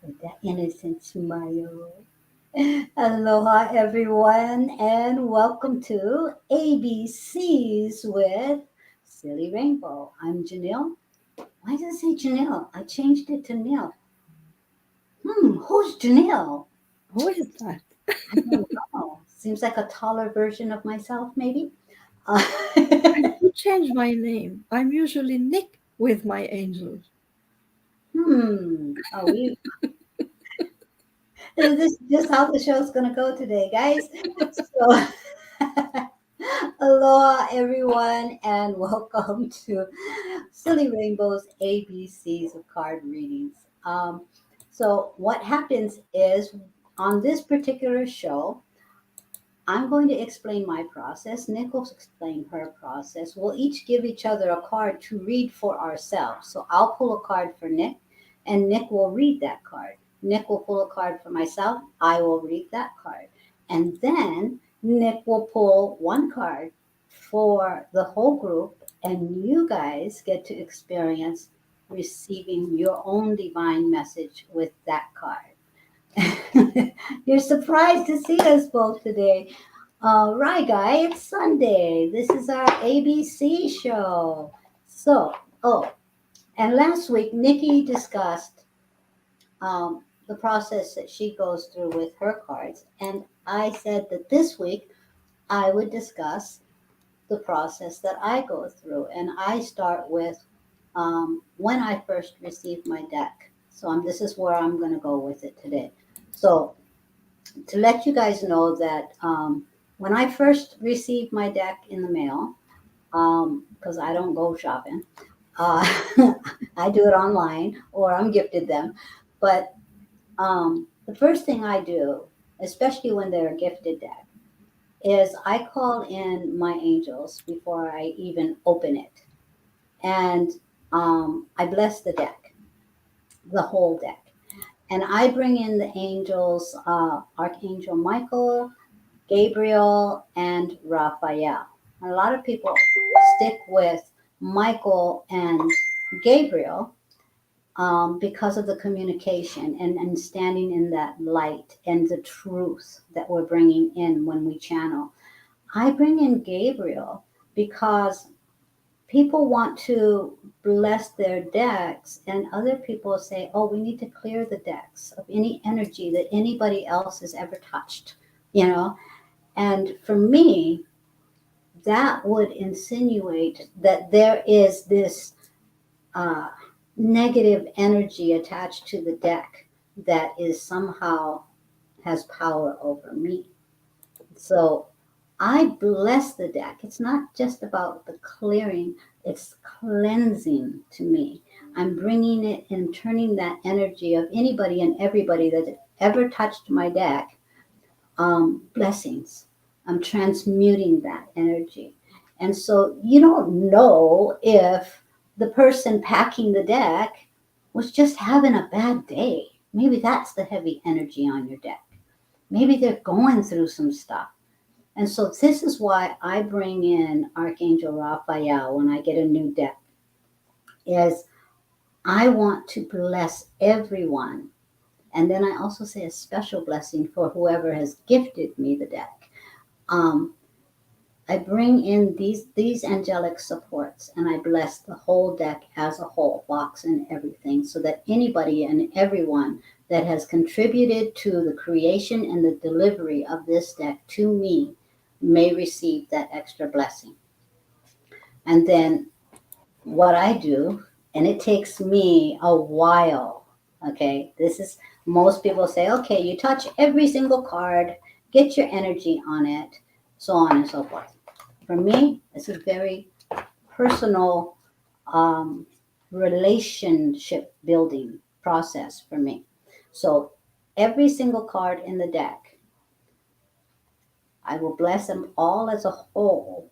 with that innocent smile. Aloha, everyone, and welcome to ABCs with Silly Rainbow. I'm Janelle. Why does it say Janelle? I changed it to Neil. Who's Janelle? Who is that? I don't know. Seems like a taller version of myself, maybe. Uh, I should change my name. I'm usually Nick with my angels. Are we? Is this just how the show's gonna go today, guys? So, aloha, everyone, and welcome to Silly Rainbow's ABCs of card readings. So, what happens is on this particular show, I'm going to explain my process. Nick will explain her process. We'll each give each other a card to read for ourselves. So, I'll pull a card for Nick, and Nick will read that card. Nick will pull a card for myself. I will read that card. And then Nick will pull one card for the whole group, and you guys get to experience receiving your own divine message with that card. You're surprised to see us both today. All right, guys, it's Sunday. This is our ABC show. So, and last week, Nikki discussed the process that she goes through with her cards. And I said that this week I would discuss the process that I go through. And I start with when I first received my deck. So this is where I'm going to go with it today. So to let you guys know that when I first received my deck in the mail, because I don't go shopping, uh, I do it online or I'm gifted them. But the first thing I do, especially when they're a gifted deck, is I call in my angels before I even open it. And I bless the deck, the whole deck. And I bring in the angels, Archangel Michael, Gabriel, and Raphael. And a lot of people stick with Michael and Gabriel because of the communication and standing in that light and the truth that we're bringing in when we channel. I bring in Gabriel because people want to bless their decks, and other people say, oh, we need to clear the decks of any energy that anybody else has ever touched, you know? And for me, that would insinuate that there is this uh, negative energy attached to the deck that is somehow has power over me. So I bless the deck. It's not just about the clearing, it's cleansing to me. I'm bringing it and turning that energy of anybody and everybody that ever touched my deck, blessings. I'm transmuting that energy. And so you don't know if the person packing the deck was just having a bad day. Maybe that's the heavy energy on your deck. Maybe they're going through some stuff. And so this is why I bring in Archangel Raphael when I get a new deck is I want to bless everyone. And then I also say a special blessing for whoever has gifted me the deck. Um, I bring in these angelic supports and I bless the whole deck as a whole, box and everything, so that anybody and everyone that has contributed to the creation and the delivery of this deck to me may receive that extra blessing. And then what I do, and it takes me a while, okay? This is most people say, okay, you touch every single card, get your energy on it, so on and so forth. For me, it's a very personal um, relationship building process for me. So every single card in the deck, I will bless them all as a whole,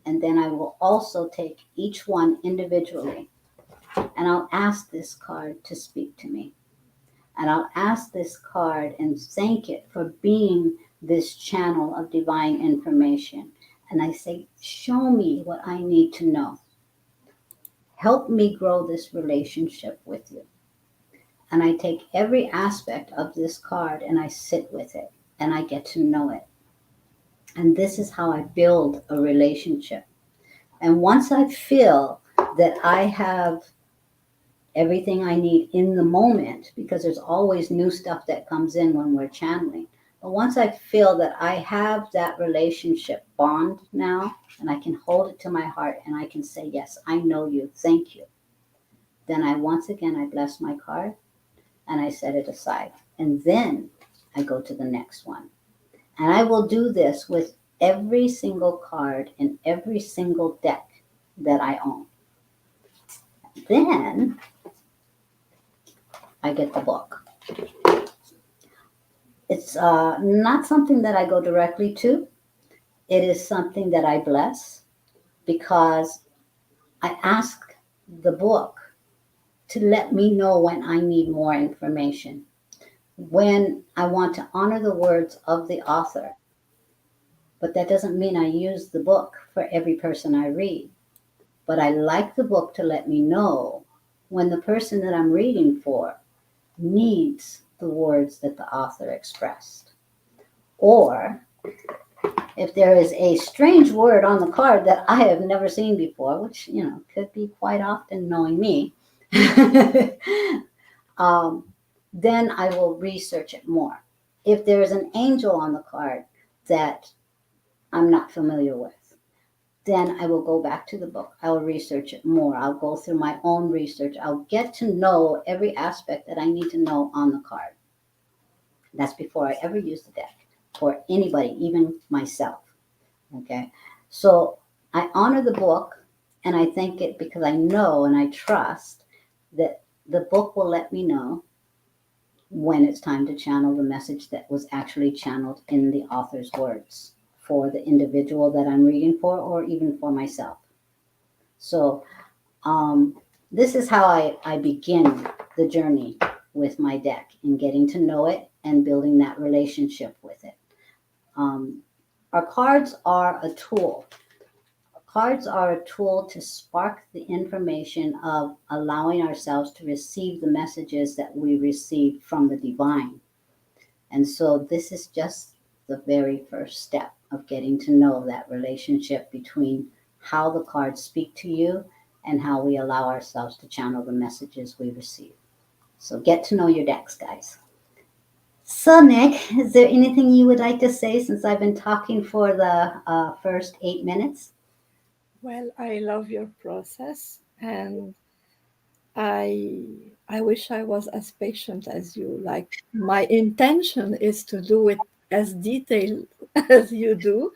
and then I will also take each one individually, and I'll ask this card to speak to me. And I'll ask this card and thank it for being this channel of divine information. And I say, show me what I need to know. Help me grow this relationship with you. and I take every aspect of this card and I sit with it and I get to know it. And this is how I build a relationship. And once I feel that I have everything I need in the moment, because there's always new stuff that comes in when we're channeling. But once I feel that I have that relationship bond now, and I can hold it to my heart and I can say, yes, I know you, thank you. Then I once again, I bless my card and I set it aside. And then I go to the next one. And I will do this with every single card in every single deck that I own. Then I get the book. It's not something that I go directly to. It is something that I bless because I ask the book to let me know when I need more information, when I want to honor the words of the author. But that doesn't mean I use the book for every person I read. But I like the book to let me know when the person that I'm reading for needs the words that the author expressed. Or if there is a strange word on the card that I have never seen before, which, could be quite often knowing me, um, then I will research it more. If there is an angel on the card that I'm not familiar with, then I will go back to the book. I will research it more. I'll go through my own research. I'll get to know every aspect that I need to know on the card. That's before I ever use the deck for anybody, even myself. Okay. So I honor the book and I thank it because I know and I trust that the book will let me know when it's time to channel the message that was actually channeled in the author's words for the individual that I'm reading for or even for myself. So this is how I begin the journey with my deck in getting to know it and building that relationship with it. Um, our cards are a tool. Cards are a tool to spark the information of allowing ourselves to receive the messages that we receive from the divine. And so this is just the very first step of getting to know that relationship between how the cards speak to you and how we allow ourselves to channel the messages we receive. So get to know your decks, guys. So, Nick, is there anything you would like to say since I've been talking for the first 8 minutes? Well, I love your process, and I wish I was as patient as you. Like, my intention is to do it as detailed as you do,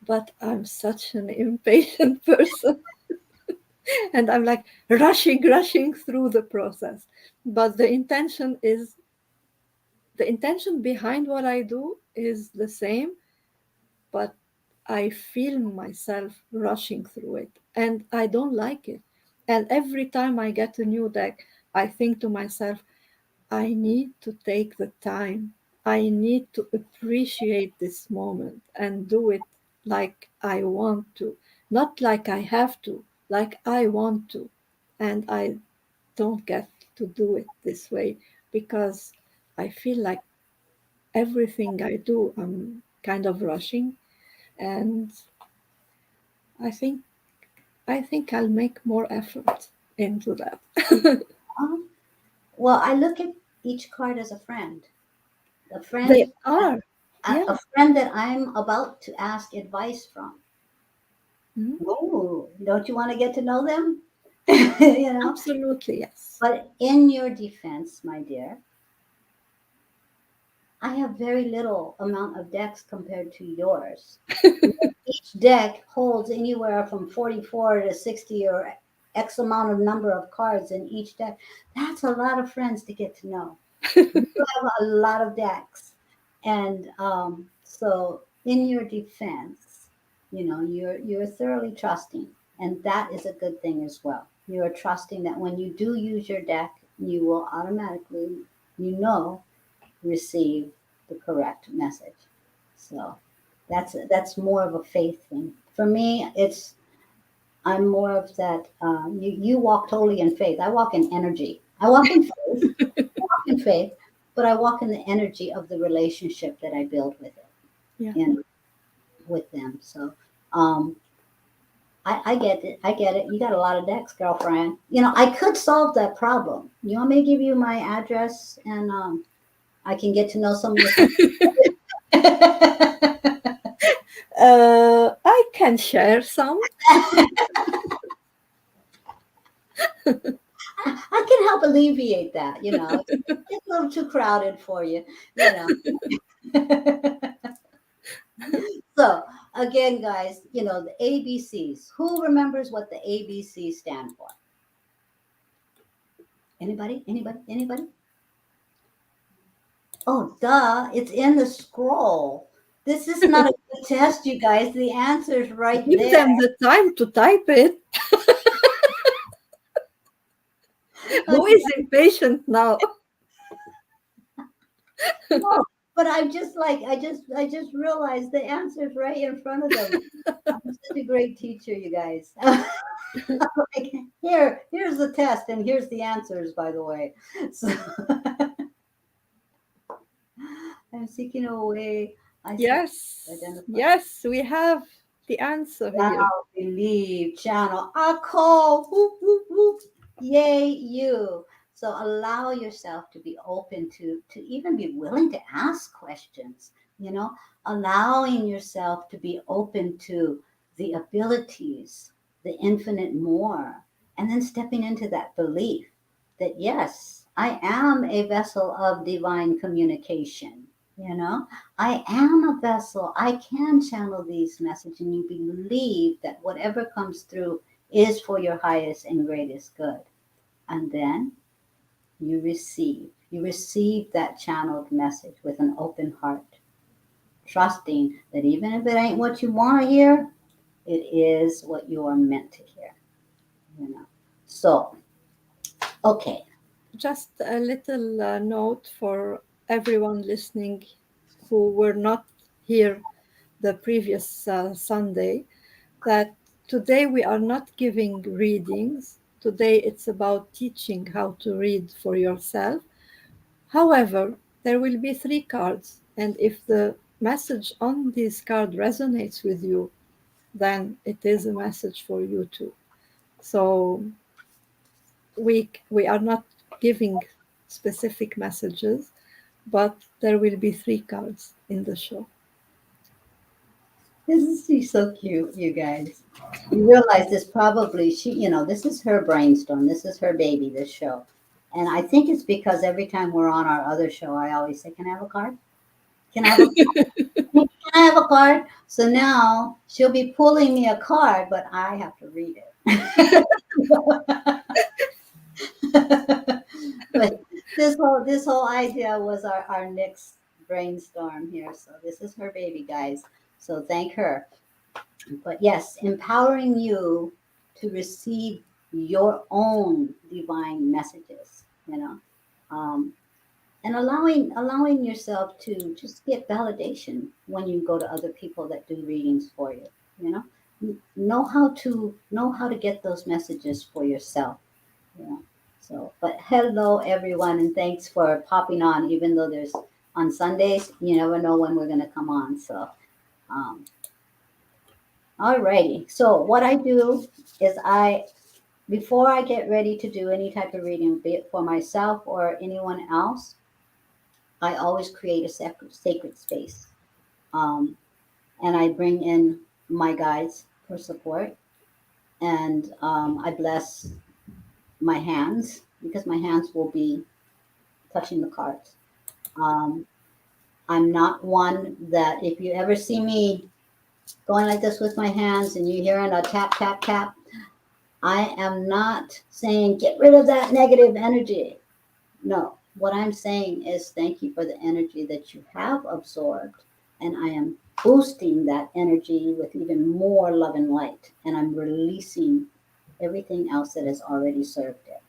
but I'm such an impatient person, and I'm like rushing through the process. But the intention behind what I do is the same, but I feel myself rushing through it and I don't like it. And every time I get a new deck, I think to myself, I need to take the time. I need to appreciate this moment and do it like I want to, not like I have to, like I want to. And I don't get to do it this way because I feel like everything I do, I'm kind of rushing. And I think I think I'll make more effort into that. Um, well, I look at each card as a friend. A They friend, are, yeah. a friend that I'm about to ask advice from. Mhm. Oh, don't you want to get to know them? you know. Absolutely, yes. But in your defense, my dear, I have very little amount of decks compared to yours. Each deck holds anywhere from 44 to 60 or X amount of number of cards in each deck. That's a lot of friends to get to know. You have a lot of decks. And so in your defense, you're thoroughly trusting. And that is a good thing as well. You are trusting that when you do use your deck, you will automatically, you know, receive the correct message. So that's more of a faith thing. For me, I'm more of that. You walk totally in faith. I walk in energy. I walk in faith. in faith, but I walk in the energy of the relationship that I build with it, Yeah. you know, with them. So um, I get it. I get it. You got a lot of decks, girlfriend. I could solve that problem. You want me to give you my address and I can get to know some of your friends? I can share some. I can help alleviate that. It's a little too crowded for you. You know. So again, guys, the ABCs. Who remembers what the ABCs stand for? Anybody? Anybody? Anybody? Oh, duh! It's in the scroll. This is not a good test, you guys. The answer's right Give there. them the time to type it. Who is impatient now? No, but I'm just like I just realized the answer's right in front of them. I'm such a great teacher, you guys. Like, here's the test, and here's the answers, by the way. So I'm seeking a way. I seek to Yes, identify. yes, we have the answer here. Now believe channel. I call. Whoop, whoop, whoop. Yay, you. So allow yourself to be open to even be willing to ask questions, allowing yourself to be open to the abilities, the infinite more, and then stepping into that belief that yes, I am a vessel of divine communication, you know I am a vessel. I can channel these messages, and you believe that whatever comes through is for your highest and greatest good. And then you receive. You receive that channeled message with an open heart, trusting that even if it ain't what you want to hear, it is what you are meant to hear. You know. So, okay. Just a little note for everyone listening who were not here the previous Sunday, that today we are not giving readings. Today it's about teaching how to read for yourself. However, there will be three cards, and if the message on this card resonates with you, then it is a message for you too. So we are not giving specific messages, but there will be three cards in the show. This is so cute, you guys. You realize this probably this is her brainstorm. This is her baby, this show. And I think it's because every time we're on our other show, I always say, "Can I have a card? Can I have a can I have a card?" So now she'll be pulling me a card, but I have to read it. But this whole idea was our next brainstorm here. So this is her baby, guys. So thank her. But yes, empowering you to receive your own divine messages, um, and allowing yourself to just get validation when you go to other people that do readings for you. You know, know how to get those messages for yourself. You know. So, but hello everyone, and thanks for popping on. Even though there's on Sundays, you never know when we're gonna come on. So. Um, Alrighty. So what I do is before I get ready to do any type of reading, be it for myself or anyone else, I always create a sacred space. Um, and I bring in my guides for support. And I bless my hands because my hands will be touching the cards. Um, I'm not one that if you ever see me going like this with my hands and you hearing a tap, tap, tap, I am not saying get rid of that negative energy. No, what I'm saying is thank you for the energy that you have absorbed. And I am boosting that energy with even more love and light. And I'm releasing everything else that has already served it.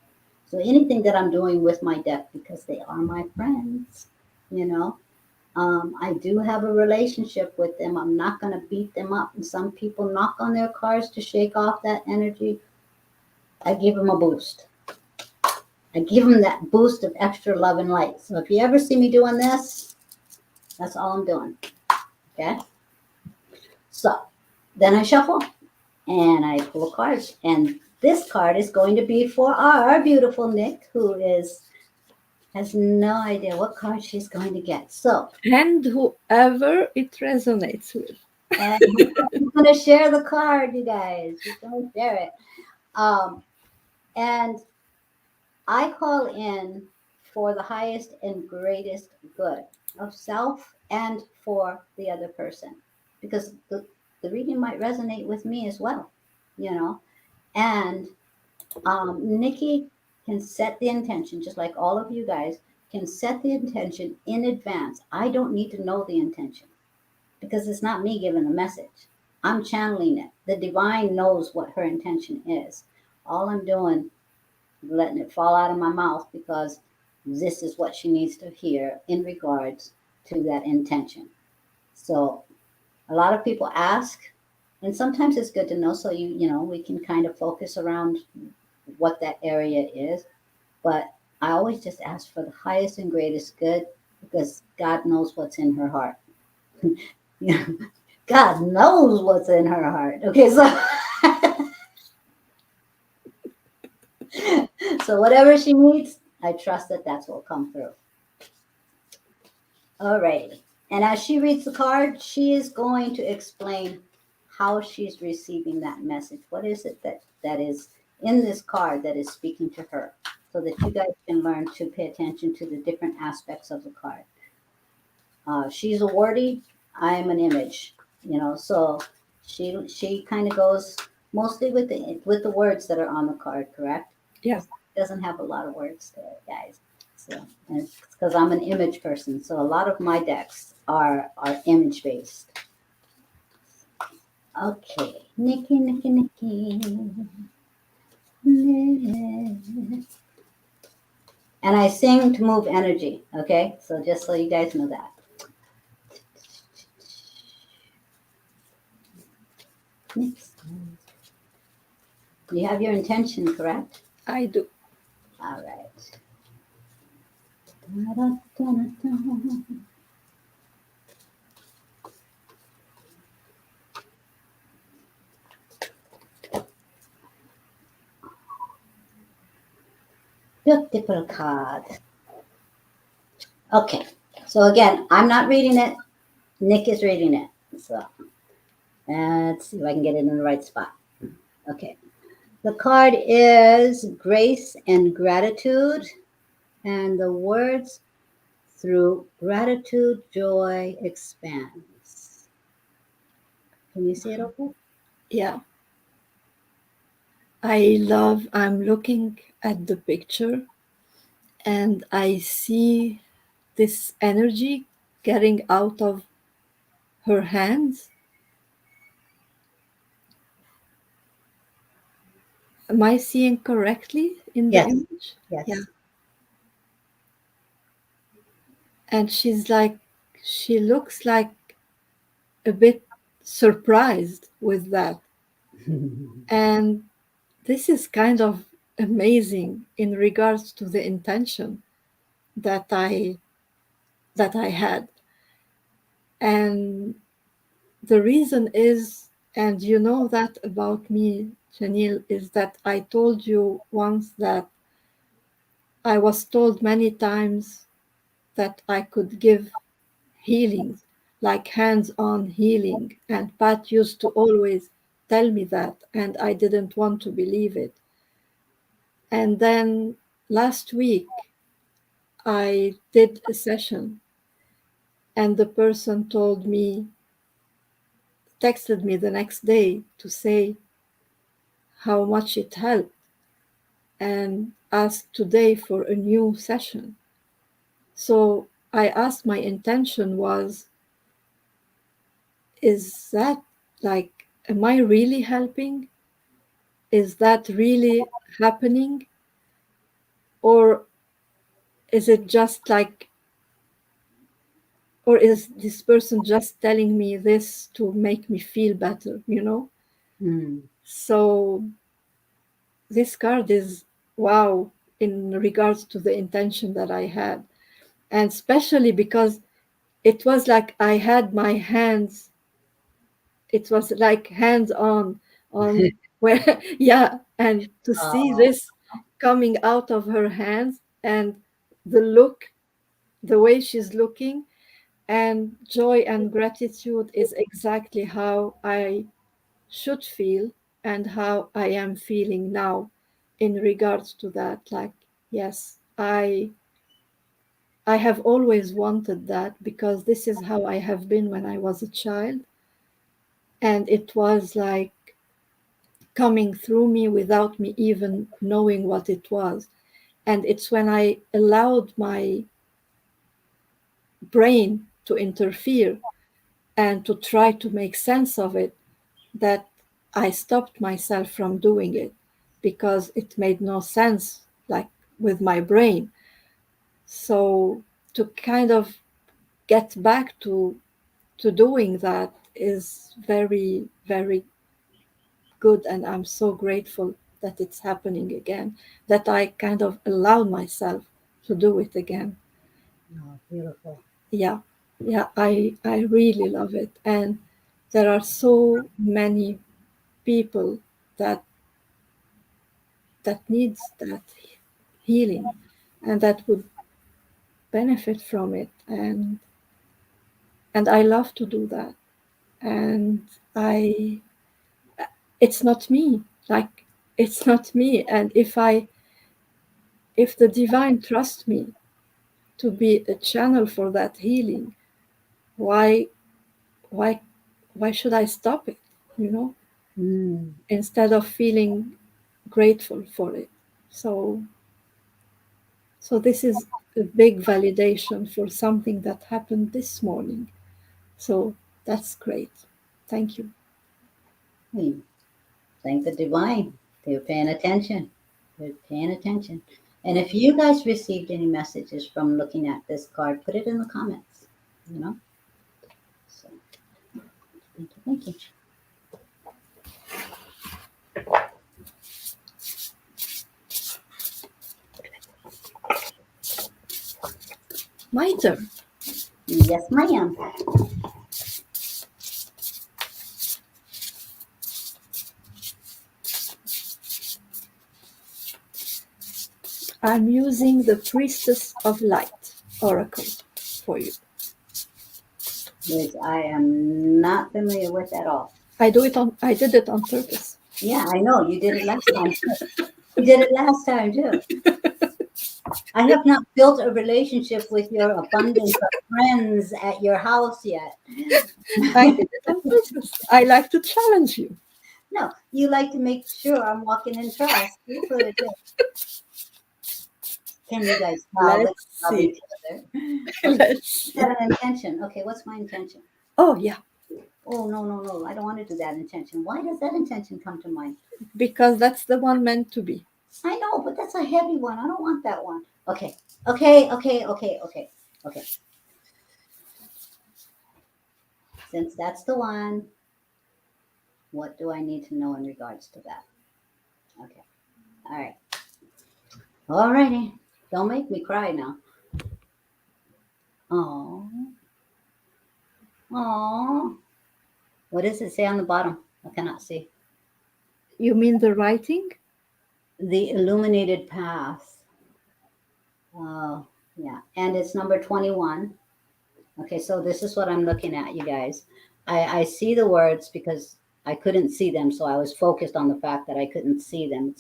So anything that I'm doing with my deck, because they are my friends, you know, I do have a relationship with them. I'm not going to beat them up. And some people knock on their cars to shake off that energy. I give them a boost. I give them that boost of extra love and light. So if you ever see me doing this, that's all I'm doing. Okay. So then I shuffle and I pull cards. And this card is going to be for our beautiful Nick, who is has no idea what card she's going to get. So, And whoever it resonates with. and she's going to share the card, you guys. She's going to share it. Um, and I call in for the highest and greatest good of self and for the other person because the reading might resonate with me as well, you know. And Nikki can set the intention, just like all of you guys can set the intention in advance. I don't need to know the intention because it's not me giving the message. I'm channeling it. The divine knows what her intention is. All I'm doing is letting it fall out of my mouth because this is what she needs to hear in regards to that intention. So a lot of people ask, and sometimes it's good to know so we can kind of focus around what that area is. But I always just ask for the highest and greatest good because God knows what's in her heart. Yeah, God knows what's in her heart. Okay, so so whatever she needs, I trust that that's what will come through. Alrighty. And as she reads the card, she is going to explain how she's receiving that message. What is it that is in this card that is speaking to her? So that you guys can learn to pay attention to the different aspects of the card. She's a wordie. I'm an image. So she kind of goes mostly with the words that are on the card, correct? Yeah, Because it doesn't have a lot of words to it, guys. So and it's because I'm an image person, so a lot of my decks are image based. Okay, Nikki, Nikki, Nikki. And I sing to move energy. Okay, so just so you guys know that. Next, you have your intention, correct? I do. All right. Da-da-da-da-da. Beautiful card. Okay. So again, I'm not reading it. Nick is reading it. So let's see if I can get it in the right spot. Okay. The card is grace and gratitude, and the words through gratitude, joy expands. Can you see it okay? Yeah. I'm looking at the picture and I see this energy getting out of her hands. Am I seeing correctly in the Yes. image? Yeah. Yes. And she looks like a bit surprised with that. And this is kind of amazing in regards to the intention that I had. And the reason is, and you know that about me, Janil, is that I told you once that I was told many times that I could give healings, like hands on healing. And Pat used to always tell me that, and I didn't want to believe it. And then last week, I did a session, and the person told me, texted me the next day to say how much it helped and asked today for a new session. So I asked, my intention was, is that like, am I really helping? Is that really happening? Or is it just like, or is this person just telling me this to make me feel better, you know? Hmm. So this card is wow. in regards to the intention that I had. And especially because it was like I had my hands, it was like hands on where, yeah, and to see Oh, this coming out of her hands and the look, the way she's looking, and joy and gratitude is exactly how I should feel and how I am feeling now in regards to that. Like, yes, I have always wanted that because this is how I have been when I was a child. And it was like coming through me without me even knowing what it was. And it's when I allowed my brain to interfere and to try to make sense of it that I stopped myself from doing it because it made no sense, like with my brain. So to kind of get back to doing that is very, very good. And I'm so grateful that it's happening again, that I kind of allowed myself to do it again. oh, beautiful. Yeah, yeah, I really love it. And there are so many people that that needs that healing and that would benefit from it. And I love to do that. And I it's not me. Like, it's not me. And if the divine trusts me to be a channel for that healing, why why why should I stop it? You know, Mm. instead of feeling grateful for it. So so this is a big validation for something that happened this morning. So that's great. Thank you. Hmm. Thank the divine. They're paying attention. They're paying attention. And if you guys received any messages from looking at this card, put it in the comments. You know. So thank you. Thank you. My turn. Yes, ma'am. I'm using the Priestess of Light Oracle for you. Which I am not familiar with at all. I did it on purpose. Yeah, I know. You did it last time too. You did it last time too. I have not built a relationship with your abundance of friends at your house yet. I did it on purpose. I like to challenge you. No, you like to make sure I'm walking in trust. That's what it is. Can you guys tell that Let's we love see. each other? Okay, Let's I see. have an intention. Okay, what's my intention? Oh, yeah, Oh, no, no, no. I don't want to do that intention. Why does that intention come to mind? because that's the one meant to be. I know, but that's a heavy one. I don't want that one. Okay, okay, okay, okay, okay, okay. Since that's the one, what do I need to know in regards to that? Okay, all right. All righty. Don't make me cry now. Oh, oh. What does it say on the bottom? I cannot see. You mean the writing? The illuminated path. Oh, yeah. And it's number 21. Okay, so this is what I'm looking at, you guys. I see the words because I couldn't see them, so I was focused on the fact that I couldn't see them.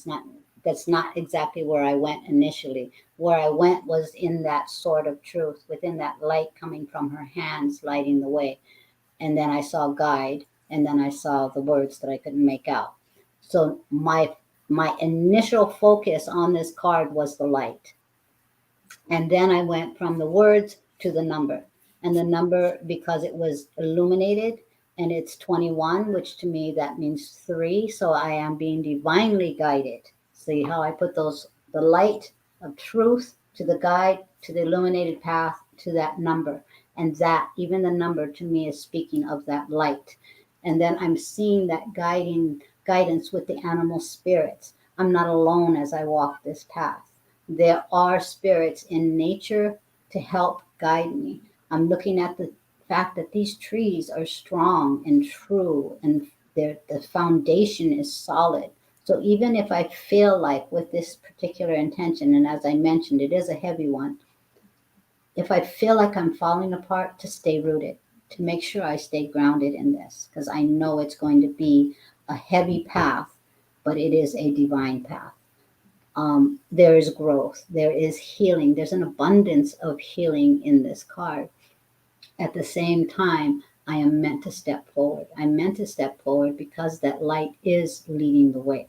That's not exactly where I went initially. Where I went was in that sort of truth, within that light coming from her hands lighting the way. And then I saw guide, and then I saw the words that I couldn't make out. So my initial focus on this card was the light, and then I went from the words to the number. And the number, because it was illuminated, and it's 21, which to me that means three. So I am being divinely guided. See how I put those, the light of truth to the guide, to the illuminated path, to that number. And that, even the number to me is speaking of that light. And then I'm seeing that guiding guidance with the animal spirits. I'm not alone as I walk this path. There are spirits in nature to help guide me. I'm looking at the fact that these trees are strong and true, and the foundation is solid. So even if I feel like with this particular intention, and as I mentioned, it is a heavy one, if I feel like I'm falling apart, to stay rooted, to make sure I stay grounded in this, because I know it's going to be a heavy path, but it is a divine path. There is growth, there is healing, there's an abundance of healing in this card. At the same time, I am meant to step forward. I'm meant to step forward because that light is leading the way.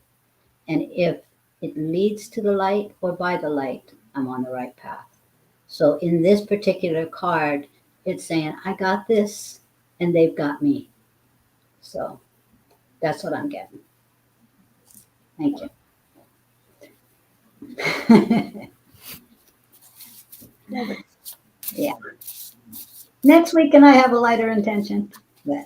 And if it leads to the light or by the light, I'm on the right path. So in this particular card, it's saying, I got this and they've got me. So that's what I'm getting. Thank you. Love it. Yeah. Next week, can I have a lighter intention? But,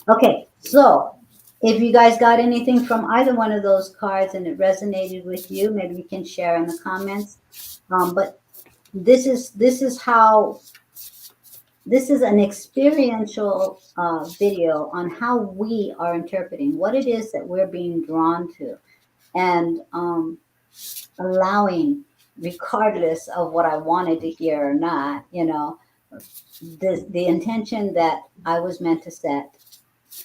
okay. So if you guys got anything from either one of those cards and it resonated with you, maybe you can share in the comments. But this is how this is an experiential video on how we are interpreting what it is that we're being drawn to, and allowing, regardless of what I wanted to hear or not, the intention that I was meant to set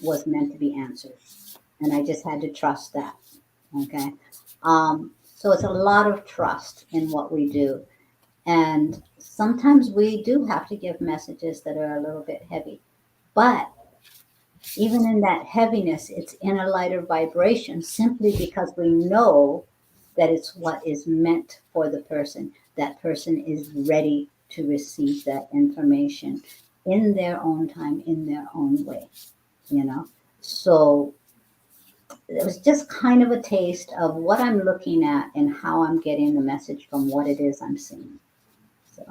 was meant to be answered, and I just had to trust that. Okay, so it's a lot of trust in what we do, and sometimes we do have to give messages that are a little bit heavy, but even in that heaviness, it's in a lighter vibration simply because we know that it's what is meant for the person. That person is ready to receive that information in their own time, in their own way, you know? So it was just kind of a taste of what I'm looking at and how I'm getting the message from what it is I'm seeing. So,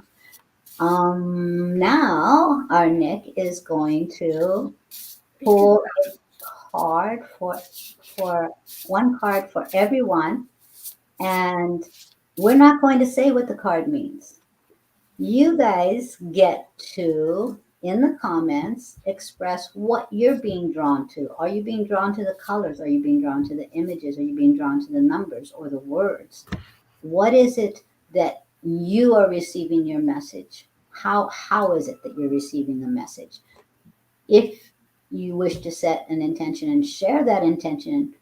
now our Nick is going to Pick it. pull card for one card for everyone, and we're not going to say what the card means. You guys get to, in the comments, express what you're being drawn to. Are you being drawn to the colors? Are you being drawn to the images? Are you being drawn to the numbers or the words? What is it that you are receiving your message? How is it that you're receiving the message? If you wish to set an intention and share that intention,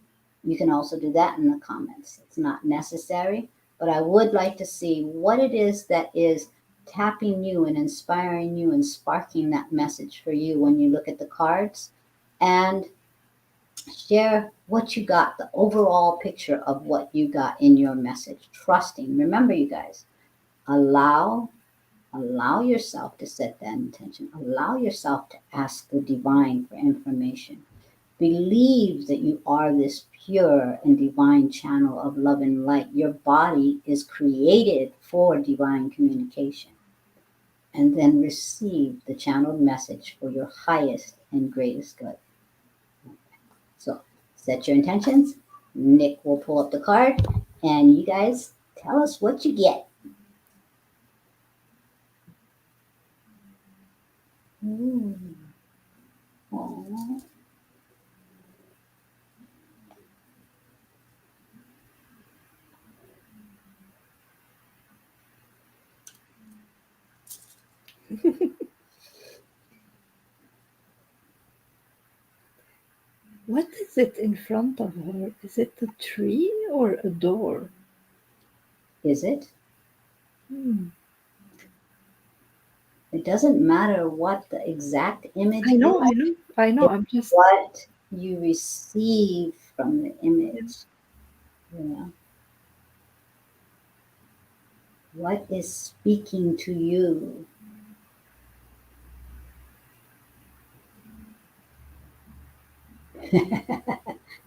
you can also do that in the comments. It's not necessary, but I would like to see what it is that is tapping you and inspiring you and sparking that message for you when you look at the cards, and share what you got, the overall picture of what you got in your message. Trusting. Remember, you guys, allow allow yourself to set that intention. Allow yourself to ask the divine for information. Believe that you are this pure and divine channel of love and light. Your body is created for divine communication. And then receive the channeled message for your highest and greatest good. So set your intentions. Nick will pull up the card, and you guys tell us what you get. Ooh. Aw. What is it in front of her? Is it a tree or a door? Is it? Hmm. It doesn't matter what the exact image I is, know, I know, I know. it's I'm just, what you receive from the yeah. image. You know, what is speaking to you?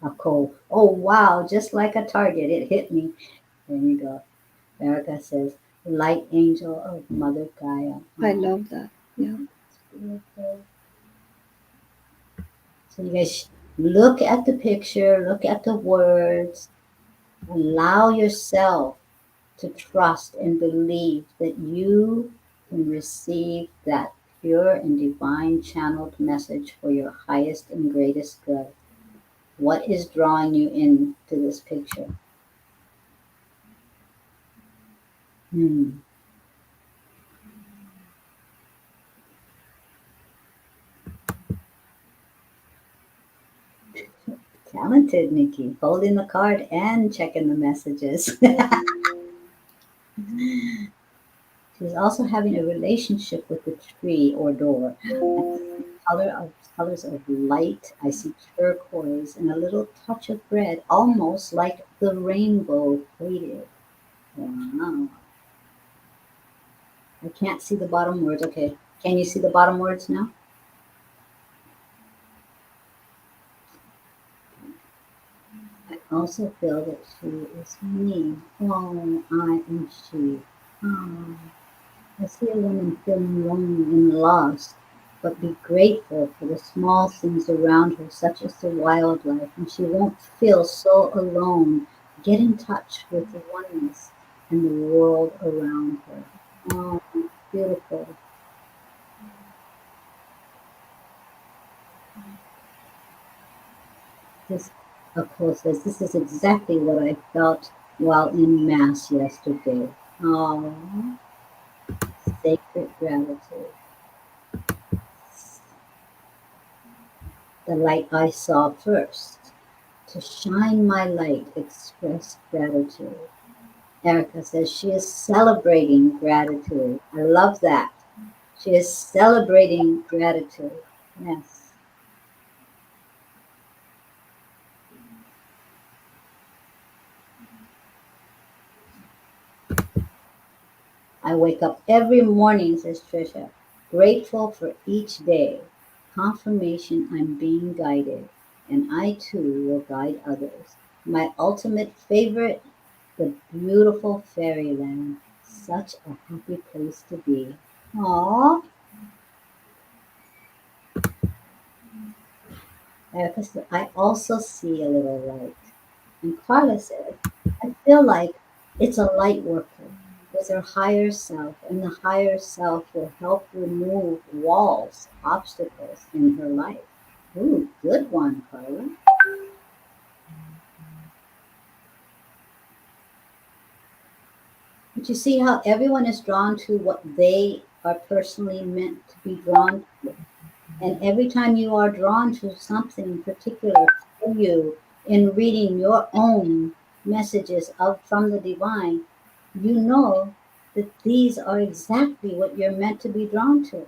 A cold. Oh wow, just like a target, it hit me. There you go. Erica says, light angel of Mother Gaia. I Oh, love that. Yeah. beautiful. So you guys look at the picture, look at the words, Allow yourself to trust and believe that you can receive that pure and divine channeled message for your highest and greatest good. What is drawing you into this picture? Hmm. Talented, Nikki. Holding the card and checking the messages. She's also having a relationship with the tree or door. I see colors of light. I see turquoise and a little touch of red, almost like the rainbow faded. Wow. I can't see the bottom words. Okay. Can you see the bottom words now? I also feel that she is me. Oh, I am she. Oh. I see a woman feeling lonely and lost, but be grateful for the small things around her, such as the wildlife, and she won't feel so alone. Get in touch with the oneness and the world around her. Oh, beautiful. This, of course, says this is exactly what I felt while in Mass yesterday. Oh, sacred gratitude. The light I saw first. To shine my light, express gratitude. Erica says she is celebrating gratitude. I love that. She is celebrating gratitude. Yes. I wake up every morning, says Trisha, grateful for each day. Confirmation I'm being guided, and I too will guide others. My ultimate favorite, the beautiful fairyland. Such a happy place to be. Aww. I also see a little light. And Carla said, I feel like it's a light worker with her higher self, and the higher self will help remove walls, obstacles in her life. Ooh, good one, Carla. But you see how everyone is drawn to what they are personally meant to be drawn to. And every time you are drawn to something particular for you in reading your own messages of from the divine, you know that these are exactly what you're meant to be drawn to.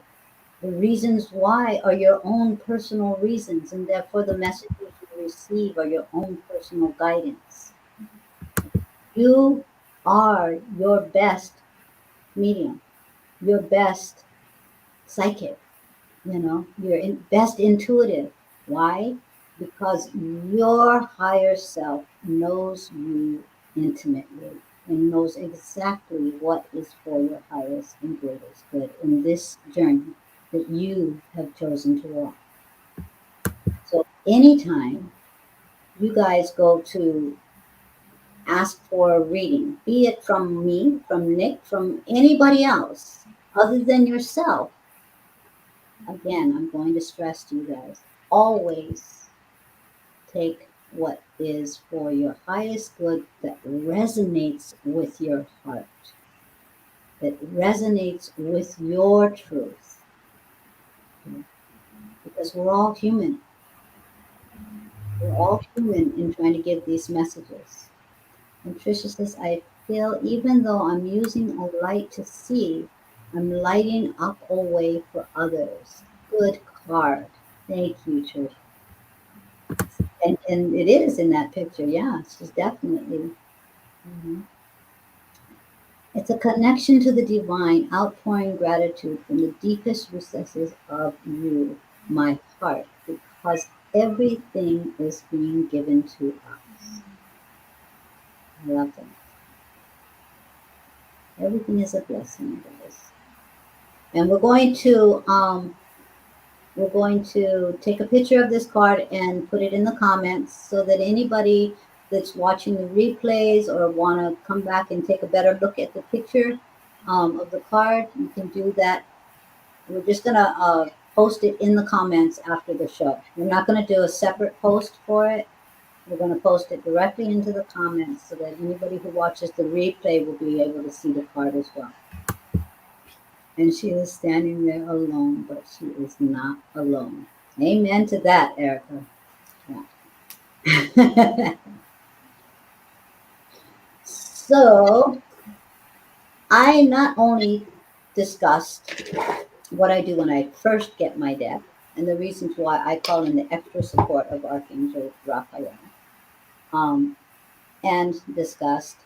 The reasons why are your own personal reasons, and therefore the messages you receive are your own personal guidance. You are your best medium, your best psychic. You're best intuitive. Why? Because your higher self knows you intimately and knows exactly what is for your highest and greatest good in this journey that you have chosen to walk. So anytime you guys go to ask for a reading, be it from me, from Nick, from anybody else other than yourself, again, I'm going to stress to you guys, always take what is for your highest good that resonates with your heart, that resonates with your truth. Because we're all human. We're all human in trying to give these messages. And Tricia says, I feel even though I'm using a light to see, I'm lighting up a way for others. Good card. Thank you, Tricia. And it is in that picture. Yeah, she's definitely. Mhm. It's a connection to the divine, outpouring gratitude from the deepest recesses of you, my heart, because everything is being given to us. I love that. Everything is a blessing, guys. And we're going to take a picture of this card and put it in the comments so that anybody that's watching the replays or want to come back and take a better look at the picture of the card, you can do that. We're just going to post it in the comments after the show. We're not going to do a separate post for it. We're going to post it directly into the comments so that anybody who watches the replay will be able to see the card as well. And she is standing there alone, but she is not alone. Amen to that, Erica. Yeah. So, I not only discussed what I do when I first get my deck and the reasons why I call in the extra support of Archangel Raphael, um, and discussed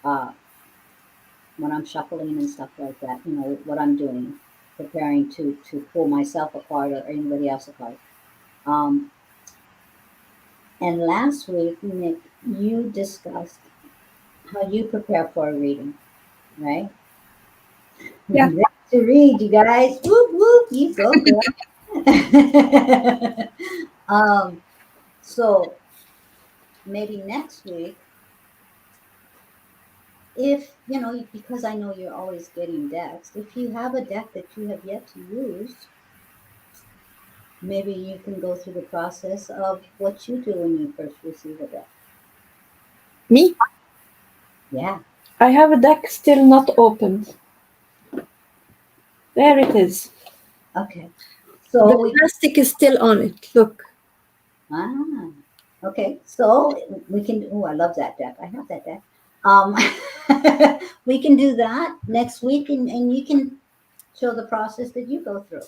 uh, when I'm shuffling and stuff like that, what I'm doing, preparing to pull myself a card or anybody else a card. Um, and last week, Nick, you discussed how you prepare for a reading, right? Yeah. Ready to read, you guys. Whoop whoop, you go, girl. um, so maybe next week, if because I know you're always getting decks, if you have a deck that you have yet to use, maybe you can go through the process of what you do when you first receive a deck. Me? Yeah. I have a deck still not opened. There it is. Okay. The So we plastic is still on it. Look. ah okay. So we can. Oh, I love that deck. I have that deck. Um, we can do that next week, and you can show the process that you go through.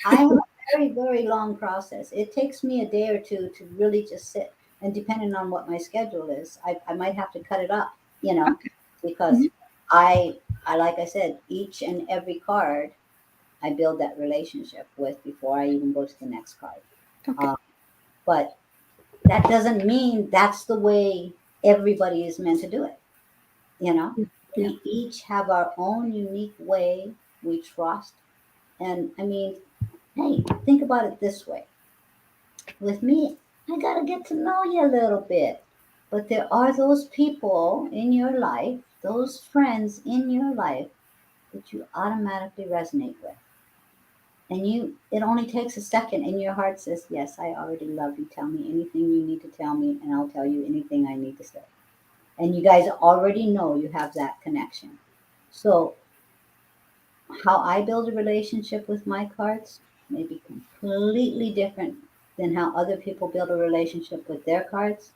I have a very, very long process. It takes me a day or two to really just sit. And depending on what my schedule is, I might have to cut it up, Okay. because Mhm. like I said, each and every card I build that relationship with before I even go to the next card. Okay. Uh, but that doesn't mean that's the way everybody is meant to do it. You know, Yeah. we each have our own unique way we trust. And I mean, hey, think about it this way. With me, I got to get to know you a little bit. But there are those people in your life, those friends in your life that you automatically resonate with. And it only takes a second, and your heart says, yes, I already love you. Tell me anything you need to tell me, and I'll tell you anything I need to say. And you guys already know you have that connection. So, how I build a relationship with my cards may be completely different than how other people build a relationship with their cards.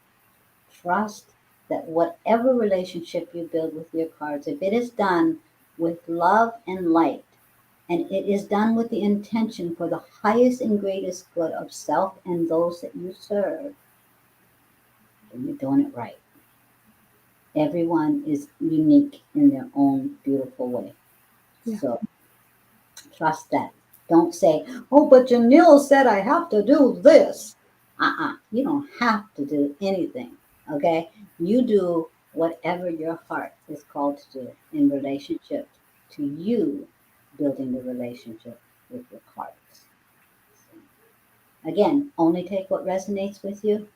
Trust that whatever relationship you build with your cards, if it is done with love and light, and it is done with the intention for the highest and greatest good of self and those that you serve, then you're doing it right. Everyone is unique in their own beautiful way. Yeah. So trust that. Don't say, oh, but Janelle said I have to do this. You don't have to do anything. Okay? You do whatever your heart is called to do in relationship to you building the relationship with your cards. So, again, only take what resonates with you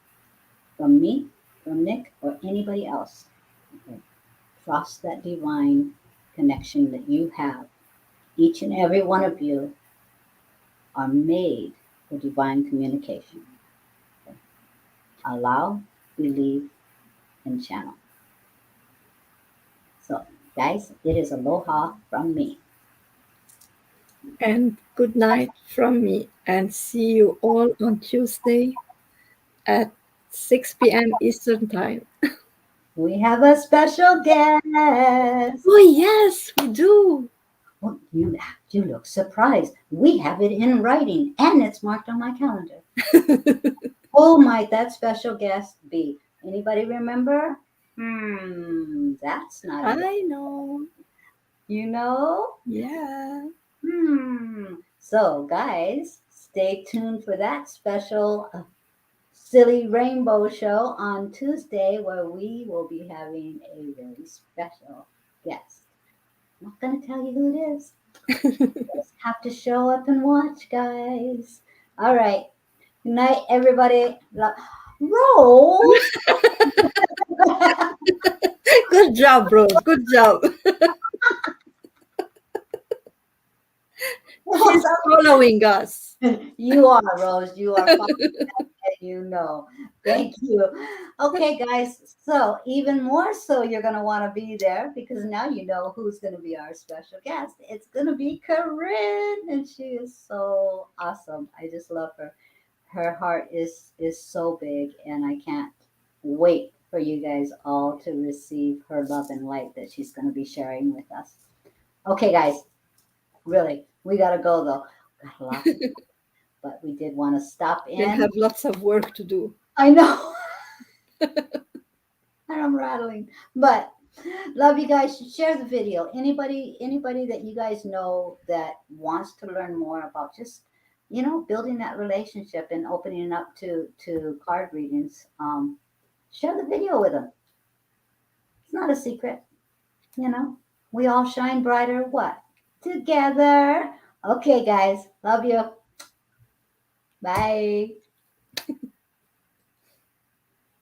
from me, from Nick, or anybody else. Okay? Trust that divine connection that you have. Each and every one of you are made for divine communication. Okay? Allow, believe, and channel. So, guys, it is aloha from me. And good night from me. And see you all on Tuesday at 6 p.m. Eastern Time. We have a special guest. Oh, yes, we do. Oh, you look surprised. We have it in writing and it's marked on my calendar. Who might that special guest be? Anybody remember? That's not in the. I know. You know? Yeah. So, guys, stay tuned for that special Silly Rainbow Show on Tuesday, where we will be having a very special guest. I'm not going to tell you who it is. Just have to show up and watch, guys. All right. Good night, everybody. Rose. Good job, Rose. Good job. Rose, She's following us. you are Rose. You are fine. You know. Thank you. Okay, guys. So even more so, you're gonna want to be there because now you know who's gonna be our special guest. It's gonna be Corinne, and she is so awesome. I just love her. Her heart is so big, and I can't wait for you guys all to receive her love and light that she's gonna be sharing with us. Okay, guys. Really, we gotta go though. Got a lot to, but we did want to stop We'll in. have lots of work to do. I know. And I'm rattling. But love you guys. Share the video. Anybody that you guys know that wants to learn more about just building that relationship and opening it up to card readings. Share the video with them. It's not a secret. You know, we all shine brighter. What together? Okay, guys. Love you. Bye.